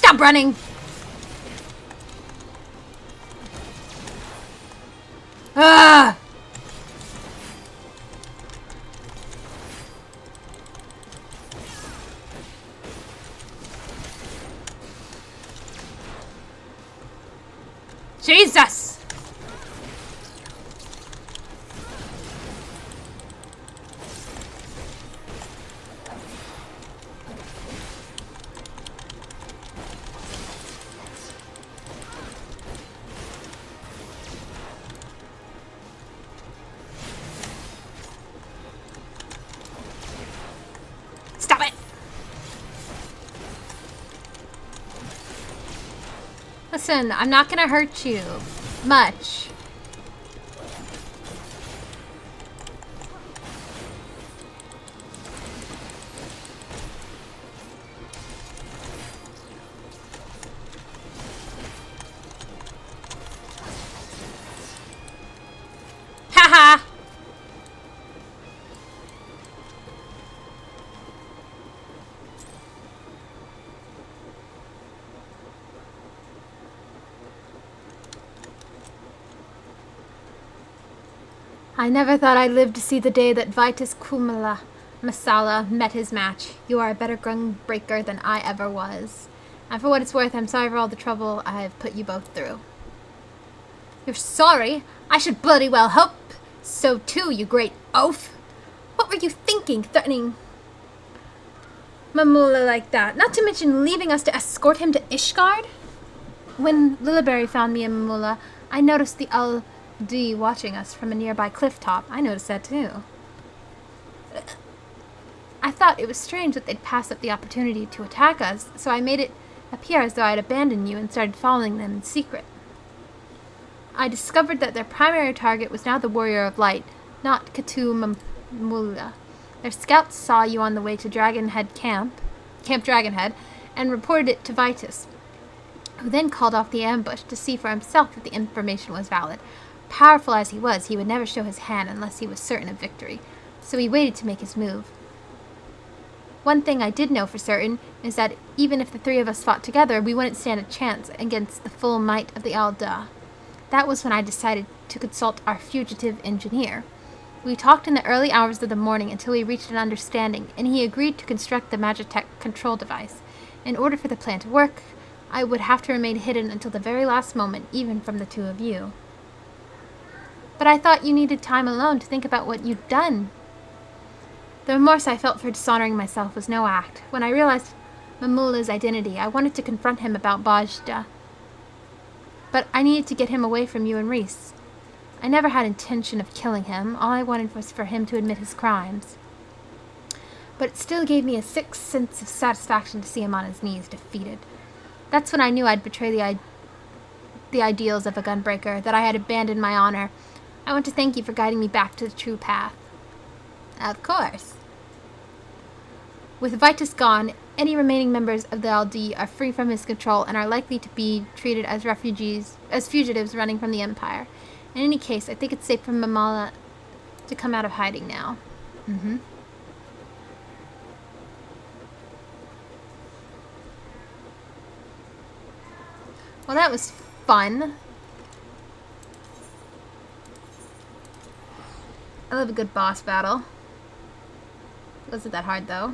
Stop running! Ah! Jesus! Stop it! Listen, I'm not gonna hurt you much. Haha! I never thought I'd live to see the day that Vitus Kumala Masala met his match. You are a better gun breaker than I ever was. And for what it's worth, I'm sorry for all the trouble I've put you both through. You're sorry? I should bloody well hope so too, you great oaf. What were you thinking, threatening Mamula like that? Not to mention leaving us to escort him to Ishgard? When Lilyberry found me and Mamula, I noticed the LD watching us from a nearby cliff top. I noticed that too. I thought it was strange that they'd pass up the opportunity to attack us, so I made it appear as though I'd abandoned you and started following them in secret. I discovered that their primary target was now the Warrior of Light, not Katu Mamula. Their scouts saw you on the way to Dragonhead Camp Dragonhead, and reported it to Vitus, who then called off the ambush to see for himself if the information was valid. Powerful as he was, he would never show his hand unless he was certain of victory, so he waited to make his move. One thing I did know for certain is that even if the three of us fought together, we wouldn't stand a chance against the full might of the Alda. That was when I decided to consult our fugitive engineer. We talked in the early hours of the morning until we reached an understanding, and he agreed to construct the Magitech control device. In order for the plan to work, I would have to remain hidden until the very last moment, even from the two of you. But I thought you needed time alone to think about what you'd done. The remorse I felt for dishonoring myself was no act. When I realized Mamula's identity, I wanted to confront him about Bajda. But I needed to get him away from you and Reese. I never had intention of killing him. All I wanted was for him to admit his crimes. But it still gave me a sick sense of satisfaction to see him on his knees, defeated. That's when I knew I'd betrayed the ideals of a gunbreaker, that I had abandoned my honor. I want to thank you for guiding me back to the true path. Of course. With Vitus gone, any remaining members of the LD are free from his control and are likely to be treated as fugitives running from the Empire. In any case, I think it's safe for Mamala to come out of hiding now. Well, that was fun. I love a good boss battle. Wasn't that hard, though.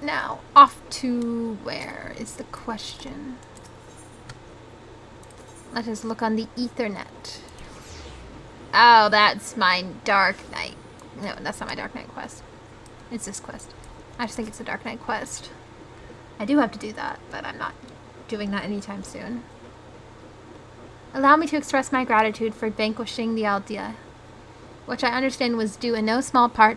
Now, off to where is the question? Let us look on the Ethernet. Oh, that's my Dark Knight. No, that's not my Dark Knight quest. It's this quest. I just think it's a Dark Knight quest. I do have to do that, but I'm not doing that anytime soon. Allow me to express my gratitude for vanquishing the Aldea, which I understand was due in no small part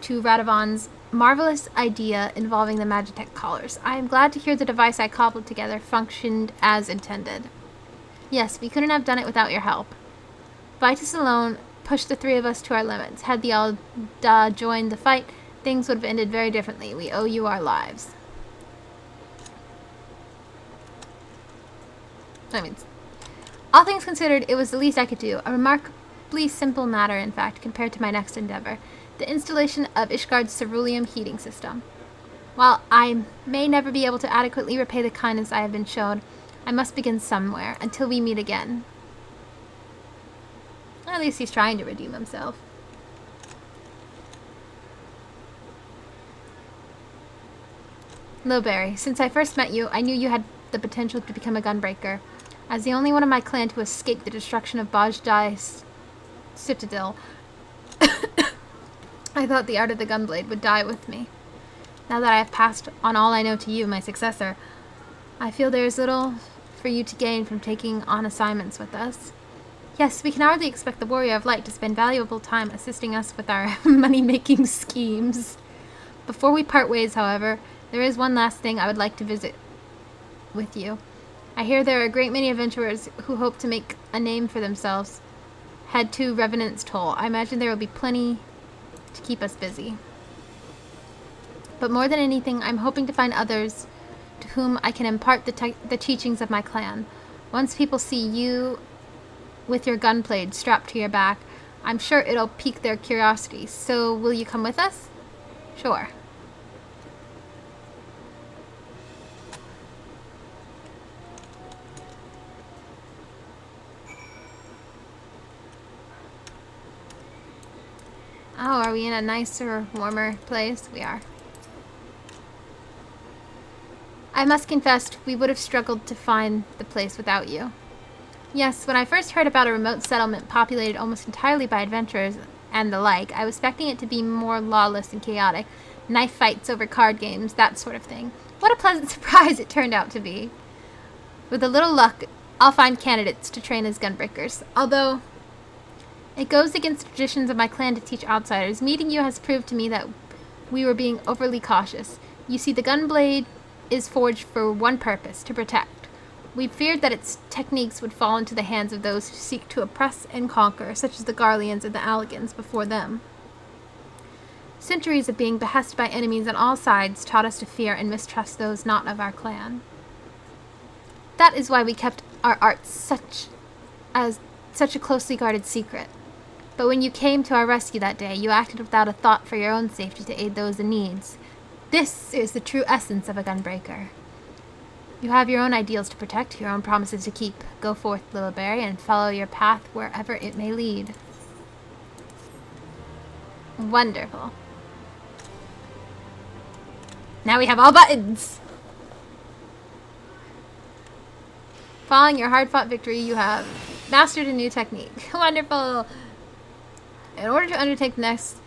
to Radovan's marvelous idea involving the Magitech collars. I am glad to hear the device I cobbled together functioned as intended. Yes, we couldn't have done it without your help. Vitus alone pushed the three of us to our limits. Had the Alda joined the fight, things would have ended very differently. We owe you our lives. I mean, all things considered, it was the least I could do. A relatively simple matter, in fact, compared to my next endeavor, the installation of Ishgard's ceruleum heating system. While I may never be able to adequately repay the kindness I have been shown, I must begin somewhere, until we meet again. At least he's trying to redeem himself. Lilberry, since I first met you, I knew you had the potential to become a gunbreaker. As the only one of my clan to escape the destruction of Bajdai's citadel, I thought the art of the gunblade would die with me. Now that I have passed on all I know to you, my successor, I feel there is little for you to gain from taking on assignments with us. Yes, we can hardly expect the Warrior of Light to spend valuable time assisting us with our money-making schemes. Before we part ways, however, there is one last thing I would like to visit with you. I hear there are a great many adventurers who hope to make a name for themselves. Head to Revenant's Toll. I imagine there will be plenty to keep us busy. But more than anything, I'm hoping to find others to whom I can impart the teachings of my clan. Once people see you with your gunblade strapped to your back, I'm sure it'll pique their curiosity. So will you come with us? Sure. Oh, are we in a nicer, warmer place? We are. I must confess, we would have struggled to find the place without you. Yes, when I first heard about a remote settlement populated almost entirely by adventurers and the like, I was expecting it to be more lawless and chaotic. Knife fights over card games, that sort of thing. What a pleasant surprise it turned out to be. With a little luck, I'll find candidates to train as gunbreakers. Although it goes against the traditions of my clan to teach outsiders, meeting you has proved to me that we were being overly cautious. You see, the gunblade is forged for one purpose, to protect. We feared that its techniques would fall into the hands of those who seek to oppress and conquer, such as the Garleans and the Alligans before them. Centuries of being behested by enemies on all sides taught us to fear and mistrust those not of our clan. That is why we kept our arts such a closely guarded secret. But when you came to our rescue that day, you acted without a thought for your own safety to aid those in need. This is the true essence of a gunbreaker. You have your own ideals to protect, your own promises to keep. Go forth, Lilberry, and follow your path wherever it may lead. Wonderful. Now we have all buttons! Following your hard-fought victory, you have mastered a new technique. Wonderful! In order to undertake the next...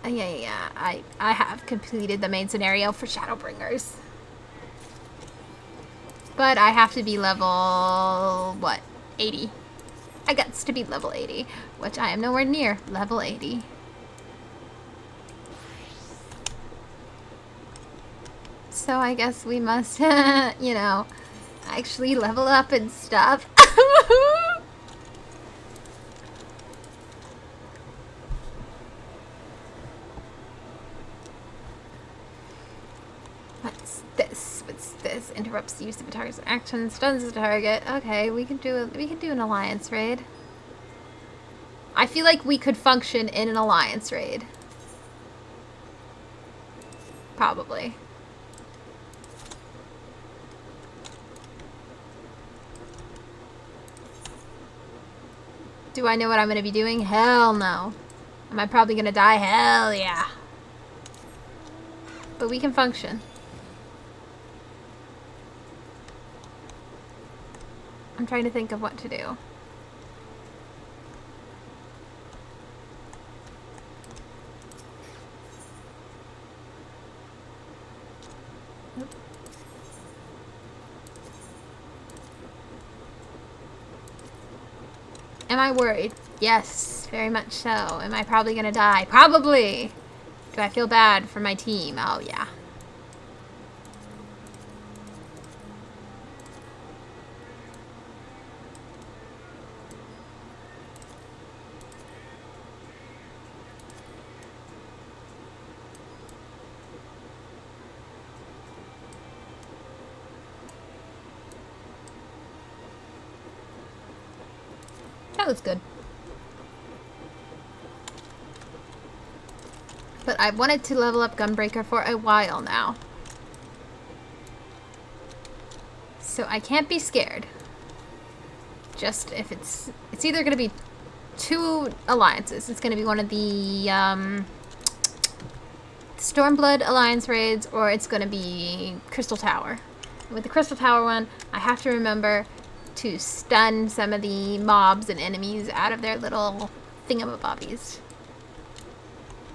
I have completed the main scenario for Shadowbringers. But I have to be level... what? 80. I got to be level 80, which I am nowhere near level 80. So I guess we must, you know, actually level up and stuff. What's this? What's this? Interrupts the use of a target's action, stuns the target. Okay, we can do an alliance raid. I feel like we could function in an alliance raid. Probably. Do I know what I'm going to be doing? Hell no. Am I probably going to die? Hell yeah. But we can function. I'm trying to think of what to do. Am I worried? Yes, very much so. Am I probably gonna die? Probably! Do I feel bad for my team? Oh, yeah. That was good. But I've wanted to level up Gunbreaker for a while now. So I can't be scared. Just if it's either going to be 2 alliances. It's going to be one of the Stormblood Alliance raids, or it's going to be Crystal Tower. And with the Crystal Tower one, I have to remember to stun some of the mobs and enemies out of their little thingamabobbies.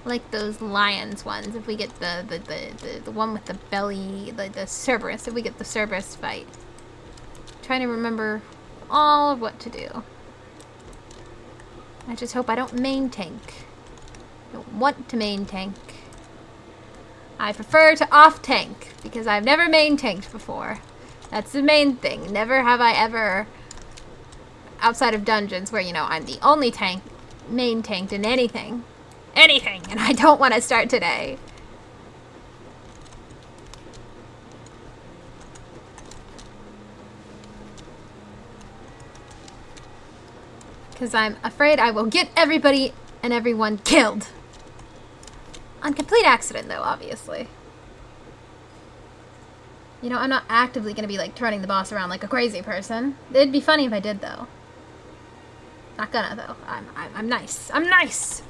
Like those lions ones, if we get the one with the belly, the Cerberus, if we get the Cerberus fight. I'm trying to remember all of what to do. I just hope I don't main tank. I don't want to main tank. I prefer to off tank, because I've never main tanked before. That's the main thing. Never have I ever, outside of dungeons where, you know, I'm the only main tanked in anything. Anything! And I don't want to start today. Because I'm afraid I will get everybody and everyone killed. On complete accident, though, obviously. You know, I'm not actively going to be, like, turning the boss around like a crazy person. It'd be funny if I did, though. Not gonna, though. I'm nice. I'm nice!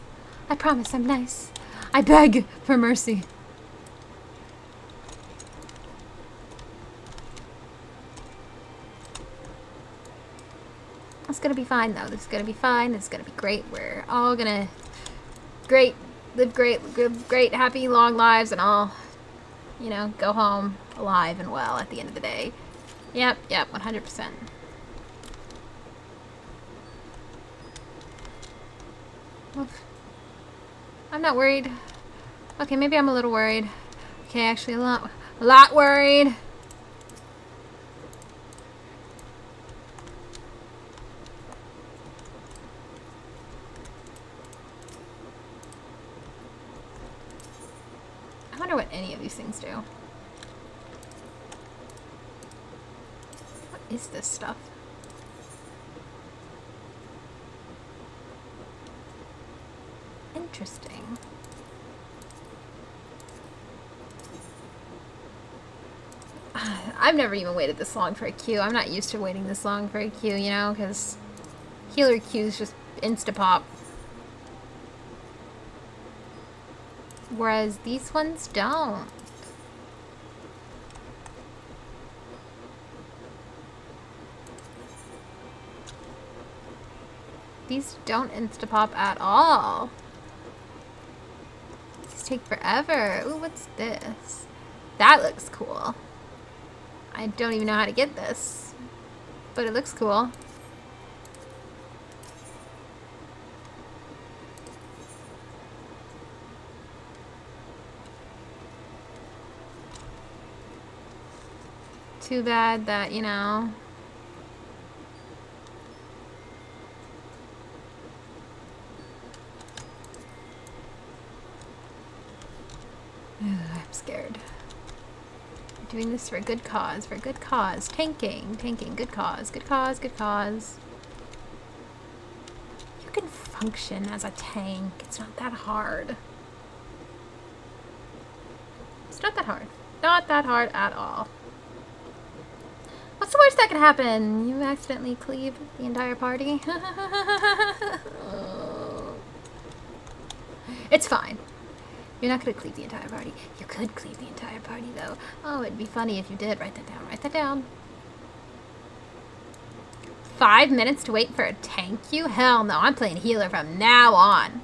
I promise I'm nice. I beg for mercy. It's gonna be fine, though. This is gonna be fine. This is gonna be great. We're all gonna live great, happy, long lives, and all, you know, go home alive and well at the end of the day. Yep, 100%. Oof. I'm not worried. Okay, maybe I'm a little worried. Okay, actually a lot worried. I wonder what any of these things do. What is this stuff? Interesting. I've never even waited this long for a queue. I'm not used to waiting this long for a queue, you know, because healer queues just insta-pop. Whereas these ones don't. These don't insta-pop at all. These take forever. Ooh, what's this? That looks cool. I don't even know how to get this, but it looks cool. Too bad that, you know, I'm scared. Doing this for a good cause, Tanking, good cause. You can function as a tank. It's not that hard. It's not that hard. Not that hard at all. What's the worst that could happen? You accidentally cleave the entire party? It's fine. You're not going to cleave the entire party. You could cleave the entire party, though. Oh, it'd be funny if you did. Write that down. Write that down. 5 minutes to wait for a tank queue? Hell no. I'm playing healer from now on.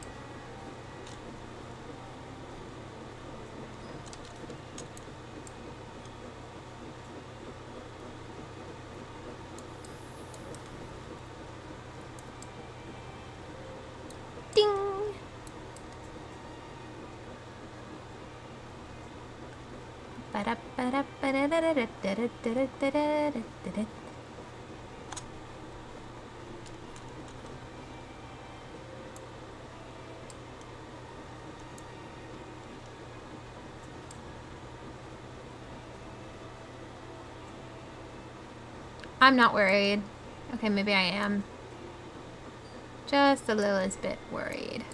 I'm not worried. Okay, maybe I am. Just a little bit worried.